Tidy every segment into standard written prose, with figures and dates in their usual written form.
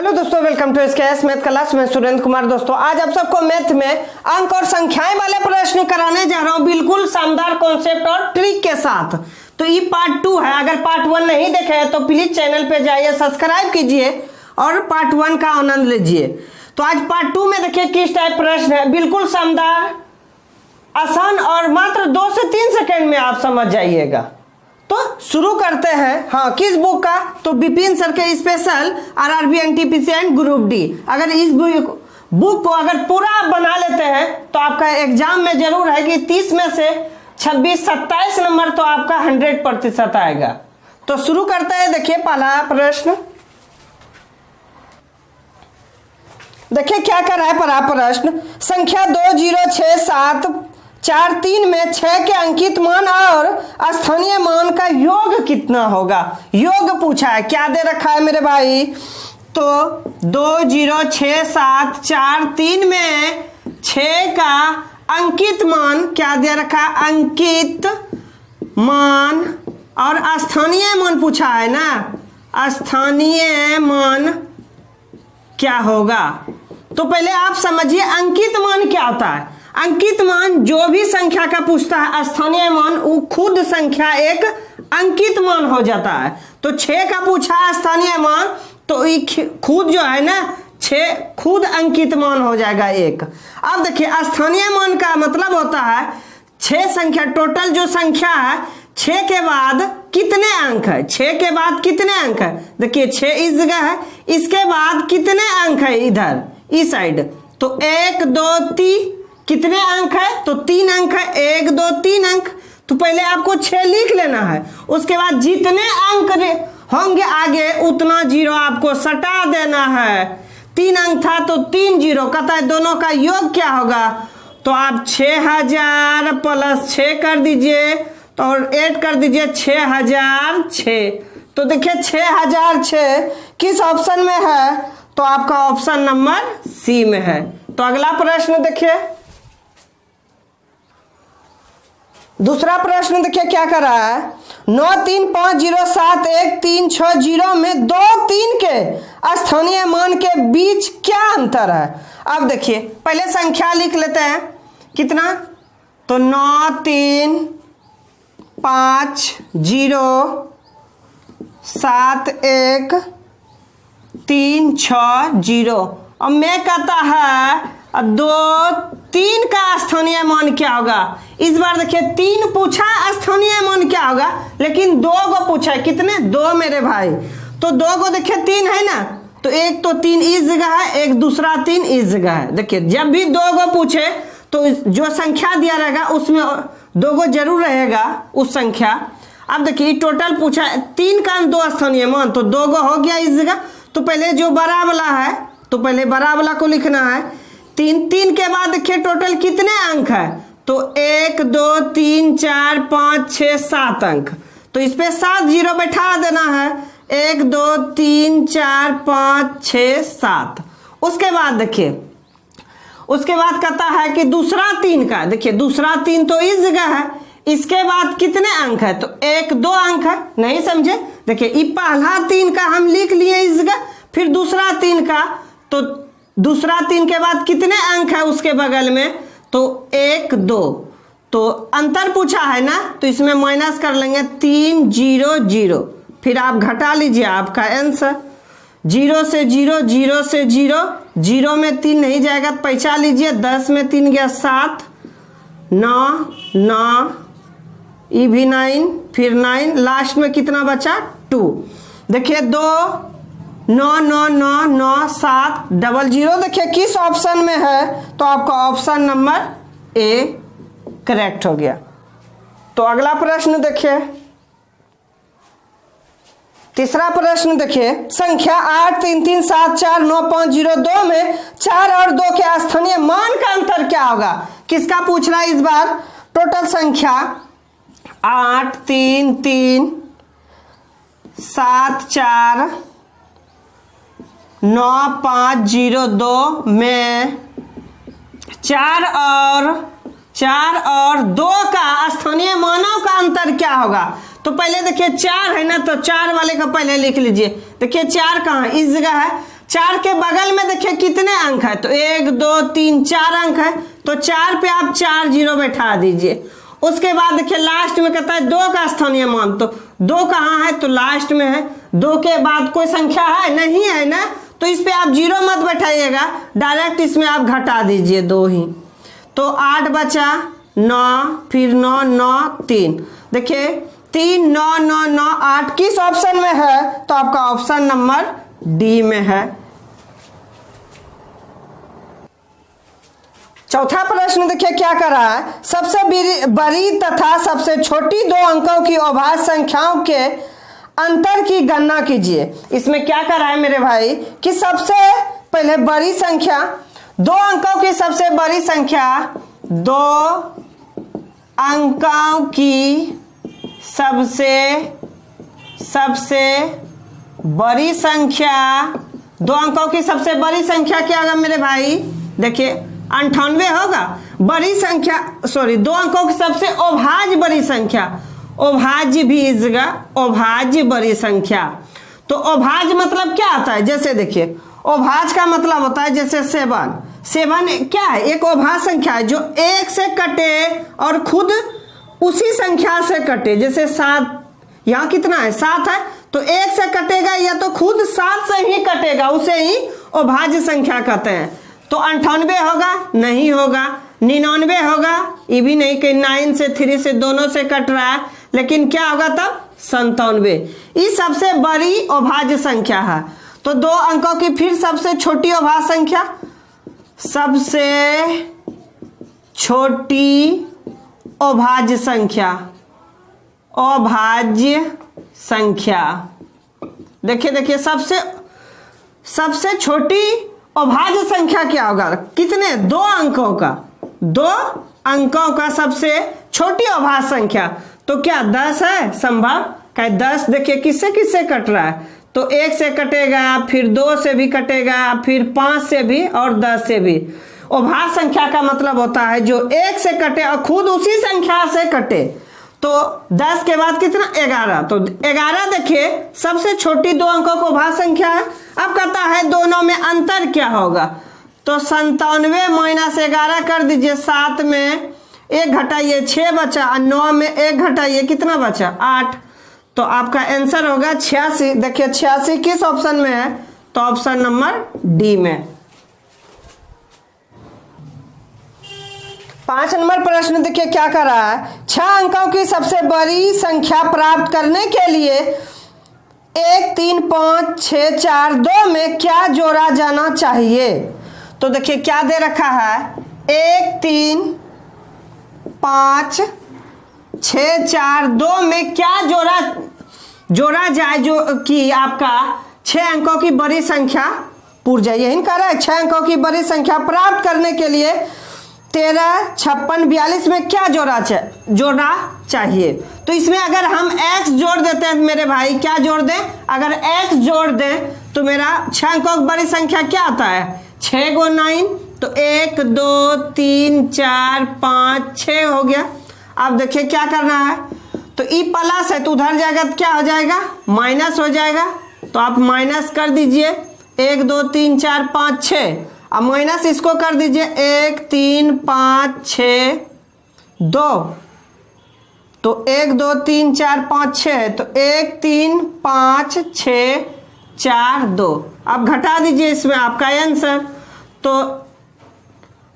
Hello दोस्तों, welcome to SKS math class में सुरेंद्र कुमार। दोस्तों आज आप सबको मैथ में अंक और संख्याएं वाले प्रश्न कराने जा रहा हूं, बिल्कुल शानदार कॉन्सेप्ट और ट्रिक के साथ। तो ये पार्ट 2 है। अगर पार्ट 1 नहीं देखे हैं तो प्लीज चैनल पे जाइए, सब्सक्राइब कीजिए और पार्ट 1 का आनंद लीजिए। तो आज पार्ट 2 में देखिए किस टाइप प्रश्न है, बिल्कुल शानदार, आसान और मात्र 2 से 3 सेकेंड में आप समझ जाइएगा। तो शुरू करते हैं। हाँ, किस बुक का? तो विपिन सर के special RRB NTPC and group D. अगर इस बुक को अगर पूरा बना लेते हैं तो आपका एग्जाम में जरूर है कि 30 में से 26-27 नंबर तो आपका 100% आएगा। तो शुरू करते हैं। देखिए पहला प्रश्न, देखिए क्या कर रहा है पहला प्रश्न। संख्या 206743 में 6 के अंकित मान और स्थानीय मान का योग कितना होगा? योग पूछा है। क्या दे रखा है मेरे भाई? तो 206743 में 6 का अंकित मान क्या दे रखा है? अंकित मान और स्थानीय मान पूछा है ना, स्थानीय मान क्या होगा? तो पहले आप समझिए अंकित मान क्या होता है। अंकित मान जो भी संख्या का पूछता है, स्थानीय मान वो खुद संख्या एक अंकित मान हो जाता है। तो 6 का पूछा है स्थानीय मान, तो खुद जो है ना 6 खुद अंकित मान हो जाएगा एक। अब देखिए स्थानीय मान का मतलब होता है 6 संख्या, टोटल जो संख्या है 6 के बाद कितने अंक है, 6 के बाद कितने अंक है। देखिए 6 इस जगह है, इसके बाद कितने अंक है इधर इस साइड। तो 1 2 3 कितने अंक है? तो 3 अंक है। 1 2 3 अंक। तो पहले आपको 6 लिख लेना है, उसके बाद जितने अंक होंगे आगे उतना जीरो आपको सटा देना है। 3 अंक था तो 3 जीरो, कहता है दोनों का योग क्या होगा? तो आप 6000 प्लस 6 कर दीजिए तो और 8 कर दीजिए 6006। तो देखिए 6006 किस ऑप्शन में है? तो आपका ऑप्शन नंबर सी में है। तो अगला प्रश्न देखिए, दूसरा प्रश्न देखिए क्या कर रहा है। 93507136 में 2 3 के स्थानीय मान के बीच क्या अंतर है? अब देखिए पहले संख्या लिख लेते हैं। कितना? तो 93507136 और मैं कहता है 2 3 का स्थानीय मान क्या होगा? इस बार देखिए 3 पूछा स्थानीय मान क्या होगा, लेकिन 2 को पूछा है। कितने? 2 मेरे भाई। तो 2 को देखिए 3 है ना, तो एक तो 3 इस जगह है, एक दूसरा 3 इस जगह है। देखिए जब भी 2 को पूछे तो जो संख्या दिया रहेगा उसमें 2 को जरूर रहेगा उस संख्या। अब देखिए टोटल पूछा है 3 का 2 स्थानीय मान, तो 2 को हो गया इस जगह। तो पहले जो बड़ा वाला है तो पहले बड़ा वाला को लिखना है। 3 के बाद देखिए टोटल कितने अंक है? तो 1 2 3 4 5 6 7 अंक। तो इस पे 7 जीरो बैठा देना है। 1 2 3 4 5 6 7। उसके बाद देखिए, उसके बाद कहता है कि दूसरा 3 का, देखिए दूसरा 3 तो इस जगह है, इसके बाद कितने अंक है? तो 1 2 अंक है। नहीं समझे? देखिए ये पहला 3 का हम लिख लिए इस जगह, फिर दूसरा 3 का, तो दूसरा 3 के बाद कितने अंक है उसके बगल में? तो 1 2। तो अंतर पूछा है ना, तो इसमें माइनस कर लेंगे 3 0 0। फिर आप घटा लीजिए आपका आंसर। 0 से 0, 0 से 0, 0 में 3 नहीं जाएगा तो पैसा लीजिए। 10 में 3 गया 7, 9 9, ये भी 9, फिर 9, लास्ट में कितना बचा? 2। देखिए 2 9 9 9 9 7 00। देखिए किस ऑप्शन में है? तो आपका ऑप्शन नंबर ए करेक्ट हो गया। तो अगला प्रश्न देखिए, तीसरा प्रश्न देखिए। संख्या 83374952 में 4 और 2 के स्थानीय मान का अंतर क्या होगा? किसका पूछ रहा है इस बार? टोटल संख्या 83374952 में 4 और 2 का स्थानीय मानों का अंतर क्या होगा? तो पहले देखिए 4 है ना, तो 4 वाले का पहले लिख लीजिए। देखिए 4 कहाँ? इस जगह है। 4 के बगल में देखिए कितने अंक है, तो 1 2 3 4 अंक है, तो 4 पे आप 4 जीरो बैठा दीजिए। उसके बाद देखिए लास्ट में कहता है 2 का स्थानीय मान, तो 2 कहाँ है, तो लास्ट में है। 2 के बाद कोई संख्या है नहीं है ना, तो इस पे आप जीरो मत बैठाइएगा, डायरेक्ट इसमें आप घटा दीजिए 2 ही। तो 8 बचा 9, फिर 9 9 3, देखिए 3 9 9 9 8 किस ऑप्शन में है, तो आपका ऑप्शन नंबर डी में है। चौथा प्रश्न देखिए क्या कर रहा है, सबसे बड़ी तथा सबसे छोटी 2 अंकों की अभाज्य संख्याओं के अंतर की गणना कीजिए। इसमें क्या कर रहा है मेरे भाई कि सबसे पहले बड़ी संख्या 2 अंकों की सबसे बड़ी संख्या 2 अंकों की सबसे बड़ी संख्या 2 अंकों की सबसे बड़ी संख्या क्या होगा मेरे भाई, देखिए 98 होगा। बड़ी संख्या 2 अंकों की सबसे अभाज्य बड़ी संख्या, अभाज्य भी इस जगह अभाज्य बड़ी संख्या। तो अभाज्य मतलब क्या आता है, जैसे देखिए अभाज्य का मतलब होता है जैसे 7 क्या है, एक अभाज्य संख्या है जो 1 से कटे और खुद उसी संख्या से कटे। जैसे 7, यहाँ कितना है 7 है, तो 1 से कटेगा या तो खुद 7 से ही कटेगा, उसे ही अभाज्य संख्या कहते हैं। तो 98 होगा, नहीं होगा। 99 होगा, ये भी नहीं कि 9 से 3 से दोनों से कट रहा है, लेकिन क्या होगा तब 97। ये सबसे बड़ी अभाज्य संख्या है। तो 2 अंकों की फिर सबसे छोटी अभाज्य संख्या, सबसे छोटी अभाज्य संख्या देखिए सबसे छोटी अभाज्य संख्या क्या होगा, कितने 2 अंकों का 2 अंकों का सबसे छोटी अभाज्य संख्या, तो क्या 10 है संभव, क्या 10 देखिए किससे किससे कट रहा है, तो 1 से कटेगा, फिर 2 से भी कटेगा, फिर 5 से भी और 10 से भी। अभाज्य संख्या का मतलब होता है जो 1 से कटे और खुद उसी संख्या से कटे। तो 10 के बाद कितना 11, तो 11 देखिए सबसे छोटी 2 अंकों को अभाज्य संख्या है। अब कहता है दोनों में अंतर क्या होगा, तो 97 माइनस 11 कर दीजिए, 7 में 1 घटाइए 6 बचा, और 9 में 1 घटाइए कितना बचा 8। तो आपका आंसर होगा 86। देखिए 86 किस ऑप्शन में है, तो ऑप्शन नंबर डी में। 5 नंबर प्रश्न देखिए क्या कर रहा है, 6 अंकों की सबसे बड़ी संख्या प्राप्त करने के लिए 1 3 5 6 4 2 में क्या जोड़ा जाना चाहिए। तो देखिए क्या दे रखा है, 1 3 5 6 4 2 में क्या जोड़ा जाए जो कि आपका 6 अंकों की बड़ी संख्या पूर जाए। यही कह रहा है 6 अंकों की बड़ी संख्या प्राप्त करने के लिए 13 56 42 में क्या जोड़ा चाहिए। तो इसमें अगर हम x जोड़ देते हैं मेरे भाई, क्या जोड़ दें, अगर x जोड़ दें तो मेरा 6 अंकों की बड़ी संख्या क्या आता है 6 × 9, तो 1 2 3 4 5 6 हो गया। अब देखिए क्या करना है, तो ई प्लस है तो उधर जाएगा तो क्या हो जाएगा माइनस हो जाएगा, तो आप माइनस कर दीजिए 1 2 3 4 5 6, अब माइनस इसको कर दीजिए 1 3 5 6 2, तो 1 2 3 4 5 6, तो 1 3 5 6 4 2। अब घटा दीजिए इसमें आपका आंसर, तो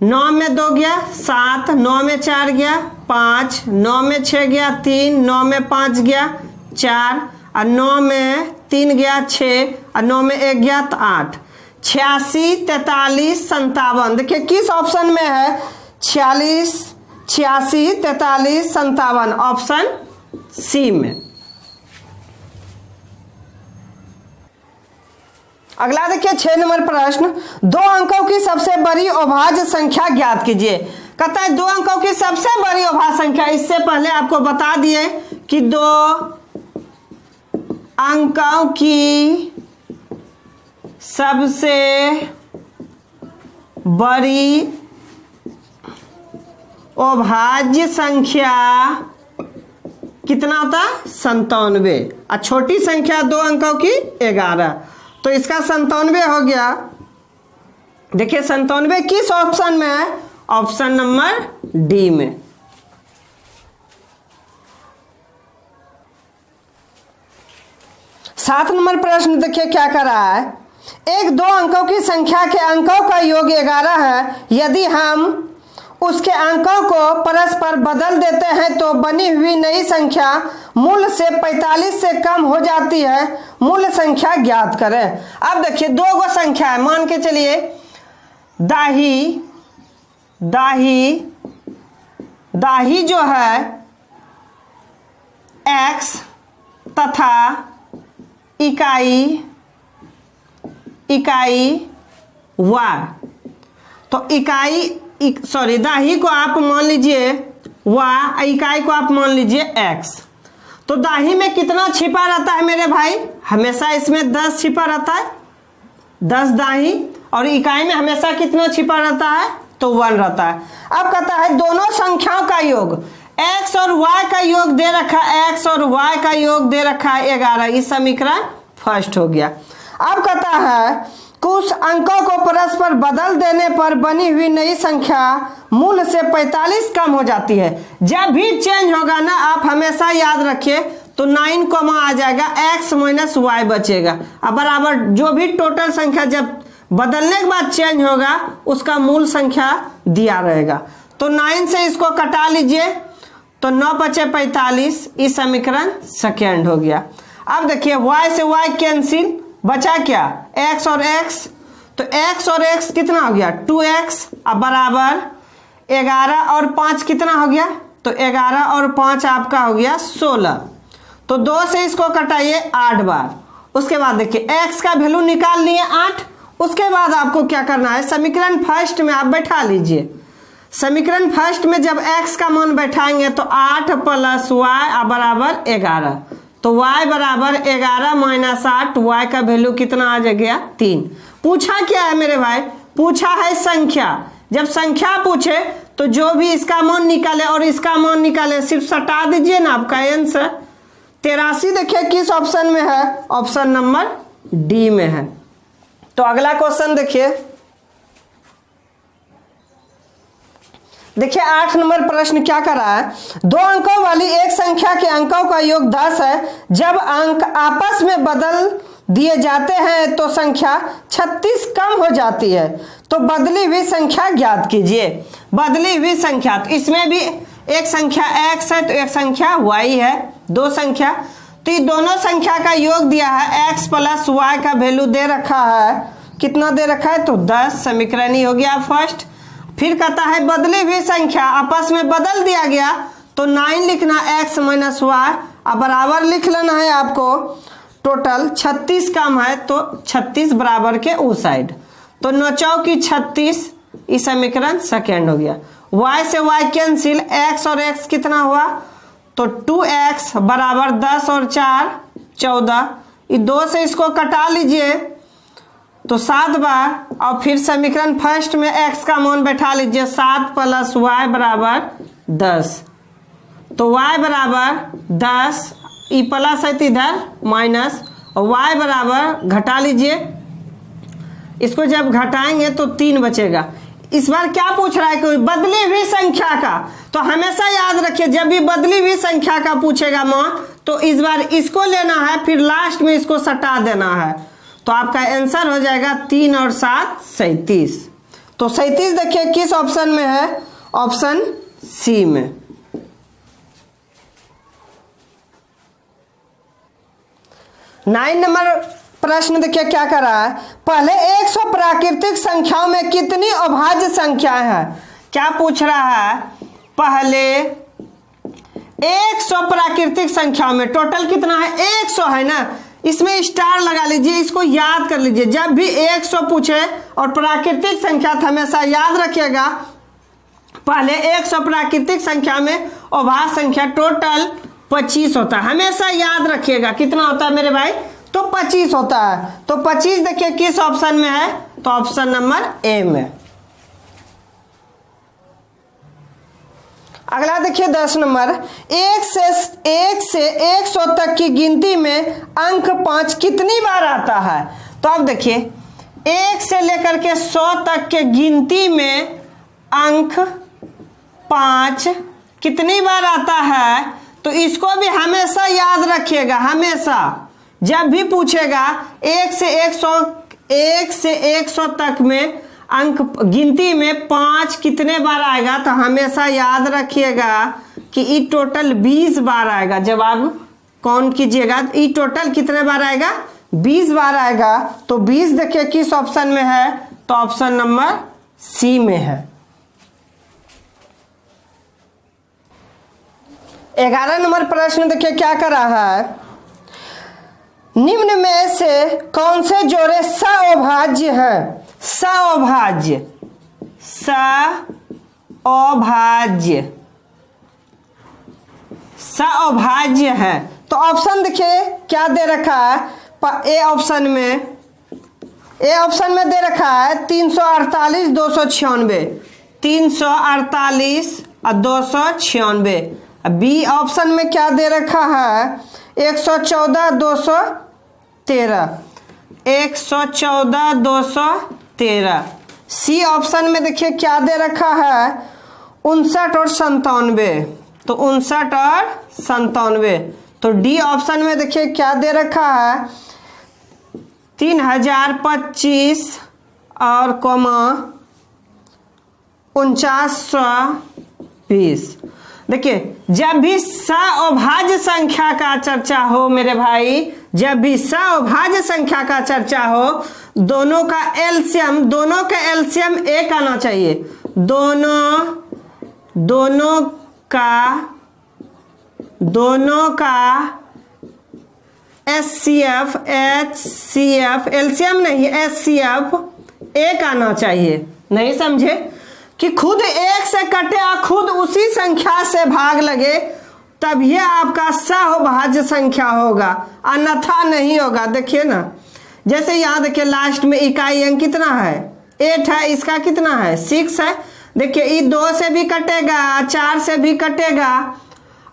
9 में 2 गया 7, 9 में 4 गया 5, 9 में 6 गया 3, 9 में 5 गया 4, और 9 में 3 गया 6, और 9 में 1 गया तो 8। 86 43 57 देखिए किस ऑप्शन में है, 86 43 57 ऑप्शन सी में। अगला देखिए 6 नंबर प्रश्न, 2 अंकों की सबसे बड़ी अभाज्य संख्या ज्ञात कीजिए। कहता है 2 अंकों की सबसे बड़ी अभाज्य संख्या, इससे पहले आपको बता दिए कि 2 अंकों की सबसे बड़ी अभाज्य संख्या कितना होता है 97, और छोटी संख्या 2 अंकों की 11। तो इसका 97 हो गया। देखिए 97 किस ऑप्शन में है? ऑप्शन नंबर डी में। सात नंबर प्रश्न देखिए क्या कर रहा है। एक दो अंकों की संख्या के अंकों का योग 11 है। यदि हम उसके अंकों को परस्पर बदल देते हैं तो बनी हुई नई संख्या मूल से 45 से कम हो जाती है। मूल संख्या ज्ञात करें। अब देखिए दो गो संख्या है, मान के चलिए दाही जो है x तथा इकाई y। तो दाही को आप मान लीजिए y, इकाई को आप मान लीजिए x। तो दाही में कितना छिपा रहता है मेरे भाई? हमेशा इसमें 10 छिपा रहता है, 10 दाही। और इकाई में हमेशा कितना छिपा रहता है? तो 1 रहता है। अब कहता है दोनों संख्याओं का योग, x और y का योग दे रखा है, x और y का योग दे रखा है 11। इस समीकरण फर्स्ट हो गया। अब कहता है कुछ अंकों को परस्पर बदल देने पर बनी हुई नई संख्या मूल से 45 कम हो जाती है। जब भी चेंज होगा ना, आप हमेशा याद रखिए, तो 9 कॉमा आ जाएगा, x माइनस y बचेगा। अब बराबर जो भी टोटल संख्या जब बदलने के बाद चेंज होगा उसका मूल संख्या दिया रहेगा। तो 9 से इसको कटा लीजिए तो 9 बचे 45। इस समीकरण सेकेंड हो गया। अब देखिए y से y कैंसिल, बचा क्या? x और x। तो x और x कितना हो गया? 2x। अब बराबर 11 और 5 कितना हो गया? तो 11 और 5 आपका हो गया 16। तो 2 से इसको कटाइए 8 बार। उसके बाद देखिए x का वैल्यू निकाल लिए 8। उसके बाद आपको क्या करना है? समीकरण फर्स्ट में आप बैठा लीजिए। समीकरण फर्स्ट में जब x का मान बैठाएंगे तो 8 प्लस y बराबर 11। तो y बराबर 11 माइनस 8, y का वैल्यू कितना आ गया? 3। पूछा क्या है मेरे भाई? पूछा है संख्या। जब संख्या पूछे तो जो भी इसका मान निकाले और इसका मान निकाले, सिर्फ सटा दीजिए ना, आपका आंसर 83 देखिए किस ऑप्शन में है? ऑप्शन नंबर डी में है। तो अगला क्वेश्चन देखिए 8 नंबर प्रश्न क्या कर रहा है। दो अंकों वाली एक संख्या के अंकों का योग 10 है। जब अंक आपस में बदल दिए जाते हैं तो संख्या 36 कम हो जाती है। तो बदली हुई संख्या ज्ञात कीजिए। बदली हुई संख्या, तो इसमें भी एक संख्या x है तो एक संख्या y है, दो संख्या। तो ये दोनों संख्या का योग दिया है, x प्लस y का वैल्यू दे रखा है। कितना दे रखा है? तो 10। समीकरण ही हो गया फर्स्ट। फिर कहता है बदली हुई संख्या आपस में बदल दिया गया तो 9 लिखना, x माइनस y। अब बराबर लिख लेना है आपको। टोटल 36 कम है तो 36 बराबर के उस साइड। तो 9 चौकी 36। इस समीकरण सेकेंड हो गया। y से y कैंसिल, x और x कितना हुआ? तो 2x बराबर 10 और 4 14। इस 2 से इसको कटा लीजिए तो 7 बार। और फिर समीकरण फर्स्ट में x का मान बैठा लीजिए, 7 प्लस y बराबर 10। तो y बराबर 10, ई प्लस है तो इधर माइनस, और y बराबर घटा लीजिए। इसको जब घटाएंगे तो 3 बचेगा। इस बार क्या पूछ रहा है? कोई बदली हुई संख्या का। तो हमेशा याद रखिए जब भी बदली हुई संख्या का पूछेगा मान, तो इस बार इसको लेना है, फिर लास्ट में इसको सटा देना है। तो आपका आंसर हो जाएगा 3 और 7 37। तो 37 देखिए किस ऑप्शन में है? ऑप्शन सी में। नाइन नंबर प्रश्न देखिए क्या कर रहा है। पहले 100 प्राकृतिक संख्याओं में कितनी अभाज्य संख्याएं हैं? क्या पूछ रहा है? पहले 100 प्राकृतिक संख्याओं में टोटल कितना है? 100 है ना, इसमें स्टार लगा लीजिए, इसको याद कर लीजिए। जब भी 100 पूछे और प्राकृतिक संख्या तो हमेशा याद रखिएगा पहले 100 प्राकृतिक संख्या में अभाज्य संख्या टोटल 25 होता है। हमेशा याद रखिएगा कितना होता है मेरे भाई? तो 25 होता है। तो 25 देखिए किस ऑप्शन में है? तो ऑप्शन नंबर ए में। अगला देखिए 10 नंबर। 1 से 100 तक की गिनती में अंक 5 कितनी बार आता है? तो अब देखिए 1 से लेकर के 100 तक के गिनती में अंक 5 कितनी बार आता है, तो इसको भी हमेशा याद रखिएगा। हमेशा जब भी पूछेगा 1 से 100 तक में अंक गिनती में 5 कितने बार आएगा, तो हमेशा याद रखिएगा कि ई टोटल 20 बार आएगा। जवाब कौन कीजिएगा, ई टोटल कितने बार आएगा, 20 बार आएगा। तो 20 देखिए किस ऑप्शन में है, तो ऑप्शन नंबर सी में है। 11 नंबर प्रश्न देखिए क्या कर रहा है, निम्न में से कौन से जोड़े सअभाज्य हैं। सअभाज्य, सअभाज्य, सअभाज्य है। तो ऑप्शन देखिए क्या दे रखा है, ए ऑप्शन में दे रखा है 348 296, 348 और 296। बी ऑप्शन में क्या दे रखा है 114 213, 114 213। सी ऑप्शन में देखिए क्या दे रखा है 59 और 97, तो 59 और 97। तो डी ऑप्शन में देखिए क्या दे रखा है 3025 और 4920। देखिए जब भी सअभाज्य संख्या का चर्चा हो मेरे भाई, जब भी सअभाज्य संख्या का चर्चा हो, दोनों का एलसीएम एक आना चाहिए। दोनों का एचसीएफ एलसीएम नहीं, एचसीएफ एक आना चाहिए। नहीं समझे कि खुद एक से कटे और खुद उसी संख्या से भाग लगे, तब ये आपका सअभाज्य संख्या होगा, अन्यथा नहीं होगा। देखिए ना, जैसे यहाँ देखिए लास्ट में इकाई अंक कितना है 8 है, इसका कितना है 6 है। देखिए ये 2 से भी कटेगा, 4 से भी कटेगा,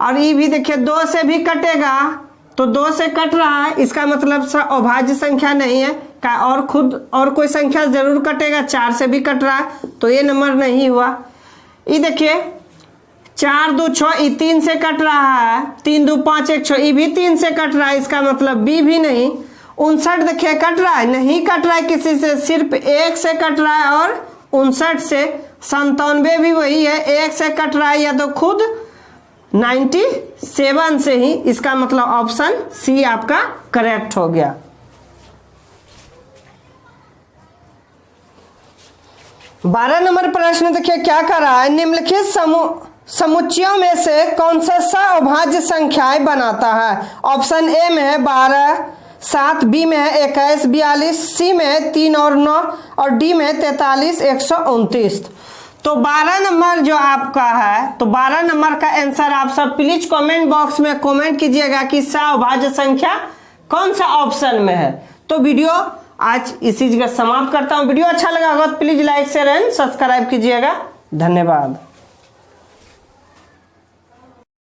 और ये भी देखिए 2 से भी कटेगा, तो 2 से कट रहा है, इसका मतलब सअभाज्य संख्या नहीं है का, और खुद और कोई संख्या जरूर कटेगा, 4 से भी कट रहा है, तो ये नंबर नहीं हुआ। ये देखिए 4 2 6, ये 3 से कट रहा है, 3 2 5 1 6, ये भी 3 से कट रहा है, इसका मतलब बी भी नहीं। 59 देखिए कट रहा है, नहीं कट रहा है किसी से, सिर्फ 1 से कट रहा है, और 59 से। 97 भी वही है, 1 से कट रहा है, या तो खुद 97 से ही, इसका मतलब ऑप्शन सी आपका करेक्ट हो गया। बारह नंबर प्रश्न देखिए क्या कर रहा है, निम्नलिखित समुच्चयों में से कौन सा सअभाज्य संख्याएं बनाता है। ऑप्शन ए में है 12 7, बी में है 21 42, सी में है 3 और 9, और डी में है 43 129। तो 12 नंबर जो आपका है, तो 12 नंबर का आंसर आप सब प्लीज कमेंट बॉक्स में कमेंट कीजिएगा कि सअभाज्य संख्या कौन सा ऑप्शन में है। तो वीडियो आज इसी जगह समाप्त करता हूं। वीडियो अच्छा लगा होगा तो please like share and subscribe कीजिएगा। धन्यवाद।